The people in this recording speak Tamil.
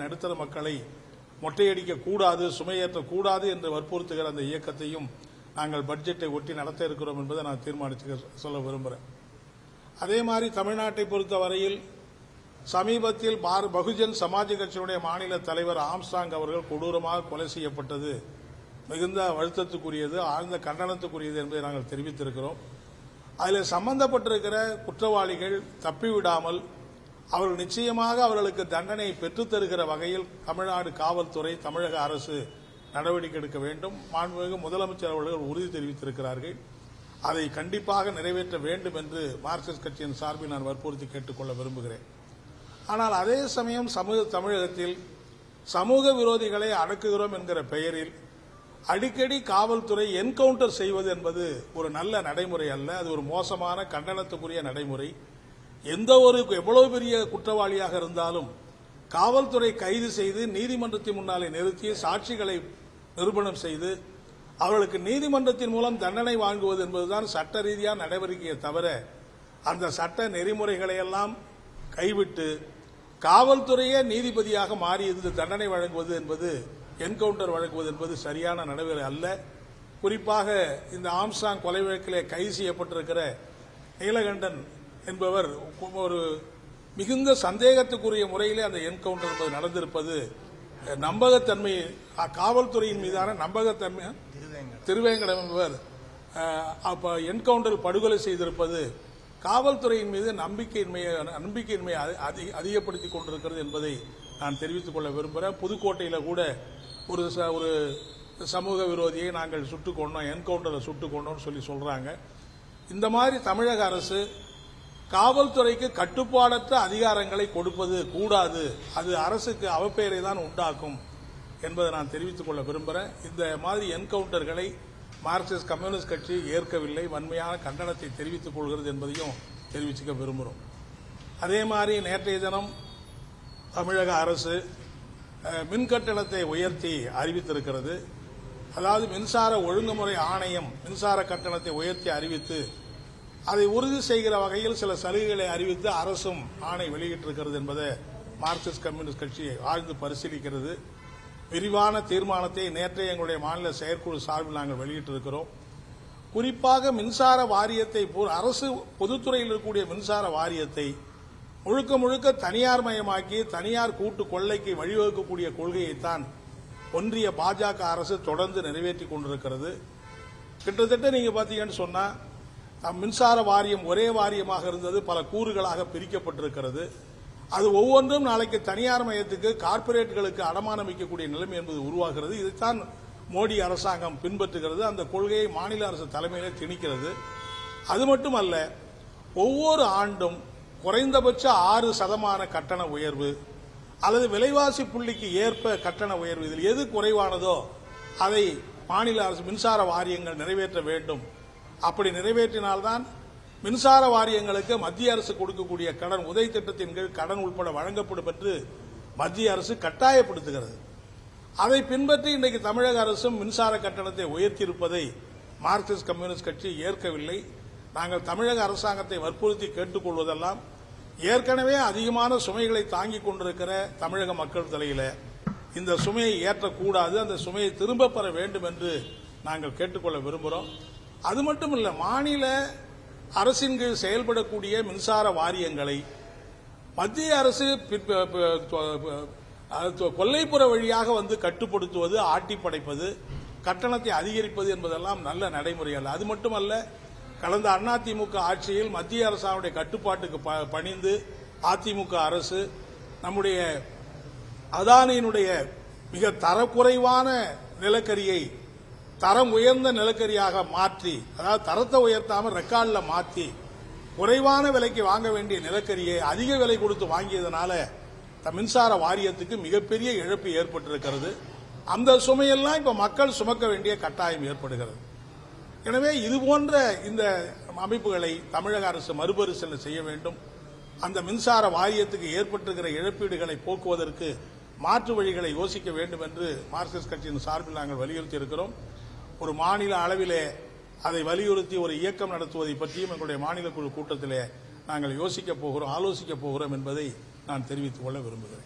நடுத்தர மக்களை மொட்டையடிக்க கூடாது, சுமையேற்றக்கூடாது என்று வற்புறுத்துகிற அந்த இயக்கத்தையும் நாங்கள் பட்ஜெட்டை ஒட்டி நடத்த இருக்கிறோம் என்பதை நான் தீர்மானித்து சொல்ல விரும்புகிறேன். அதே மாதிரி தமிழ்நாட்டை பொறுத்தவரையில் சமீபத்தில் பகுஜன் சமாஜ் கட்சியினுடைய மாநில தலைவர் ஆம்ஸ்ட்ராங் அவர்கள் கொடூரமாக கொலை செய்யப்பட்டது மிகுந்த வருத்தத்துக்குரியது, ஆழ்ந்த கண்டனத்துக்குரியது என்பதை நாங்கள் தெரிவித்திருக்கிறோம். அதில் சம்பந்தப்பட்டிருக்கிற குற்றவாளிகள் தப்பிவிடாமல் அவர்கள் நிச்சயமாக அவர்களுக்கு தண்டனை பெற்றுத்தருகிற வகையில் தமிழ்நாடு காவல்துறை, தமிழக அரசு நடவடிக்கை எடுக்க வேண்டும். மாண்புமிகு முதலமைச்சர் அவர்கள் உறுதி தெரிவித்திருக்கிறார்கள். அதை கண்டிப்பாக நிறைவேற்ற வேண்டும் என்று மார்க்சிஸ்ட் கட்சியின் சார்பில் நான் வற்புறுத்தி கேட்டுக்கொள்ள விரும்புகிறேன். ஆனால் அதே சமயம் தமிழகத்தில் சமூக விரோதிகளை அடக்குகிறோம் என்கிற பெயரில் அடிக்கடி காவல்துறை என்கவுண்டர் செய்வது என்பது ஒரு நல்ல நடைமுறை அல்ல. அது ஒரு மோசமான கண்டனத்துக்குரிய நடைமுறை. எவ்வளவு பெரிய குற்றவாளியாக இருந்தாலும் காவல்துறை கைது செய்து நீதிமன்றத்தின் முன்னாலே நிறுத்தி சாட்சிகளை நிரூபணம் செய்து அவர்களுக்கு நீதிமன்றத்தின் மூலம் தண்டனை வாங்குவது என்பதுதான் சட்ட ரீதியான நடவடிக்கையை தவிர அந்த சட்ட நெறிமுறைகளை எல்லாம் கைவிட்டு காவல்துறையே நீதிபதியாக மாறியது தண்டனை வழங்குவது என்பது, என்கவுண்டர் வழங்குவது என்பது சரியான நடைமுறை அல்ல. குறிப்பாக இந்த ஆம்ஸ்ட்ராங் கொலை வழக்கிலே கைது செய்யப்பட்டிருக்கிற நீலகண்டன் என்பவர் ஒரு மிகுந்த சந்தேகத்துக்குரிய முறையிலே அந்த என்கவுண்டர் என்பது நடந்திருப்பது நம்பகத்தன்மை, காவல்துறையின் மீதான நம்பகத்தன்மை. திருவேங்கடம் என்பவர் என்கவுண்டர் படுகொலை செய்திருப்பது காவல்துறையின் மீது நம்பிக்கையின்மையை அதிகப்படுத்திக் கொண்டிருக்கிறது என்பதை நான் தெரிவித்துக் கொள்ள விரும்புகிறேன். புதுக்கோட்டையில் கூட ஒரு சமூக விரோதியை நாங்கள் சுட்டுக் கொண்டோம், என்கவுண்டரில் சுட்டுக் கொண்டோம் சொல்லி சொல்றாங்க. இந்த மாதிரி தமிழக அரசு காவல்துறைக்கு கட்டுப்பாடற்ற அதிகாரங்களை கொடுப்பது கூடாது. அது அரசுக்கு அவப்பெயரை தான் உண்டாக்கும் என்பதை நான் தெரிவித்துக் கொள்ள விரும்புகிறேன். இந்த மாதிரி என்கவுண்டர்களை மார்க்சிஸ்ட் கம்யூனிஸ்ட் கட்சி ஏற்கவில்லை, வன்மையான கண்டனத்தை தெரிவித்துக் கொள்கிறது என்பதையும் தெரிவிச்சுக்க விரும்புகிறோம். அதே மாதிரி நேற்றைய தினம் தமிழக அரசு மின்கட்டணத்தை உயர்த்தி அறிவித்திருக்கிறது. அதாவது மின்சார ஒழுங்குமுறை ஆணையம் மின்சார கட்டணத்தை உயர்த்தி அறிவித்து அதை உறுதி செய்கிற வகையில் சில சலுகைகளை அறிவித்து அரசும் ஆணை வெளியிட்டிருக்கிறது என்பதை மார்க்சிஸ்ட் கம்யூனிஸ்ட் கட்சி ஆழ்ந்து பரிசீலிக்கிறது. விரிவான தீர்மானத்தை நேற்றைய எங்களுடைய மாநில செயற்குழு சார்பில் நாங்கள் வெளியிட்டிருக்கிறோம். குறிப்பாக மின்சார வாரியத்தை, அரசு பொதுத்துறையில் இருக்கக்கூடிய மின்சார வாரியத்தை முழுக்க முழுக்க தனியார் மயமாக்கி தனியார் கூட்டு கொள்ளைக்கு வழிவகுக்கக்கூடிய கொள்கையைத்தான் ஒன்றிய பாஜக அரசு தொடர்ந்து நிறைவேற்றிக் கொண்டிருக்கிறது. கிட்டத்தட்ட நீங்க பாத்தீங்கன்னு சொன்னா மின்சார வாரியம் ஒரே வாரியமாக இருந்தது, பல கூறுகளாக பிரிக்கப்பட்டிருக்கிறது. அது ஒவ்வொன்றும் நாளைக்கு தனியார் மயத்துக்கு, கார்ப்பரேட்டுகளுக்கு அடமானம் வைக்கக்கூடிய நிலைமை என்பது உருவாகிறது. இதைத்தான் மோடி அரசாங்கம் பின்பற்றுகிறது. அந்த கொள்கையை மாநில அரசு தலைமையிலே திணிக்கிறது. அது மட்டுமல்ல, ஒவ்வொரு ஆண்டும் குறைந்தபட்ச 6% கட்டண உயர்வு அல்லது விலைவாசி புள்ளிக்கு ஏற்ப கட்டண உயர்வு, இதில் எது குறைவானதோ அதை மாநில அரசு மின்சார வாரியங்கள் நிறைவேற்ற வேண்டும். அப்படி நிறைவேற்றினால்தான் மின்சார வாரியங்களுக்கு மத்திய அரசு கொடுக்கக்கூடிய கடன், உதவி திட்டத்தின் கீழ் கடன் உட்பட வழங்கப்படும் என்று மத்திய அரசு கட்டாயப்படுத்துகிறது. அதை பின்பற்றி இன்றைக்கு தமிழக அரசும் மின்சார கட்டணத்தை உயர்த்தியிருப்பதை மார்க்சிஸ்ட் கம்யூனிஸ்ட் கட்சி ஏற்கவில்லை. நாங்கள் தமிழக அரசாங்கத்தை வற்புறுத்தி கேட்டுக்கொள்வதெல்லாம், ஏற்கனவே அதிகமான சுமைகளை தாங்கிக் கொண்டிருக்கிற தமிழக மக்கள் தலையில இந்த சுமையை ஏற்றக்கூடாது, அந்த சுமையை திரும்ப பெற வேண்டும் என்று நாங்கள் கேட்டுக்கொள்ள விரும்புகிறோம். அது மட்டுமல்ல, மாநில அரசின் கீழ் செயல்படக்கூடிய மின்சார வாரியங்களை மத்திய அரசு கொல்லைப்புற வழியாக வந்து கட்டுப்படுத்துவது, ஆட்டி படைப்பது, கட்டணத்தை அதிகரிப்பது என்பதெல்லாம் நல்ல நடைமுறை அல்ல. அது மட்டுமல்ல, கடந்த அதிமுக ஆட்சியில் மத்திய அரசாவுடைய கட்டுப்பாட்டுக்கு பணிந்து அதிமுக அரசு நம்முடைய அதானியினுடைய மிக தரக்குறைவான நிலக்கரியை தரம் உயர்ந்த நிலக்கரியாக மாற்றி, அதாவது தரத்தை உயர்த்தாமல் ரெக்கார்டில் மாற்றி குறைவான விலைக்கு வாங்க வேண்டிய நிலக்கரியை அதிக விலை கொடுத்து வாங்கியதனால மின்சார வாரியத்துக்கு மிகப்பெரிய இழப்பு ஏற்பட்டிருக்கிறது. அந்த சுமையெல்லாம் இப்ப மக்கள் சுமக்க வேண்டிய கட்டாயம் ஏற்படுகிறது. எனவே இதுபோன்ற இந்த அமைப்புகளை தமிழக அரசு மறுபரிசீலனை செய்ய வேண்டும். அந்த மின்சார வாரியத்துக்கு ஏற்பட்டிருக்கிற இழப்பீடுகளை போக்குவதற்கு மாற்று வழிகளை யோசிக்க வேண்டும் என்று மார்க்சிஸ்ட் கட்சியின் சார்பில் நாங்கள் வலியுறுத்தி இருக்கிறோம். ஒரு மாநில அளவிலே அதை வலியுறுத்தி ஒரு இயக்கம் நடத்துவதை பற்றியும் எங்களுடைய மாநில குழு கூட்டத்திலே நாங்கள் யோசிக்கப் போகிறோம், ஆலோசிக்கப் போகிறோம் என்பதை நான் தெரிவித்துக் கொள்ள விரும்புகிறேன்.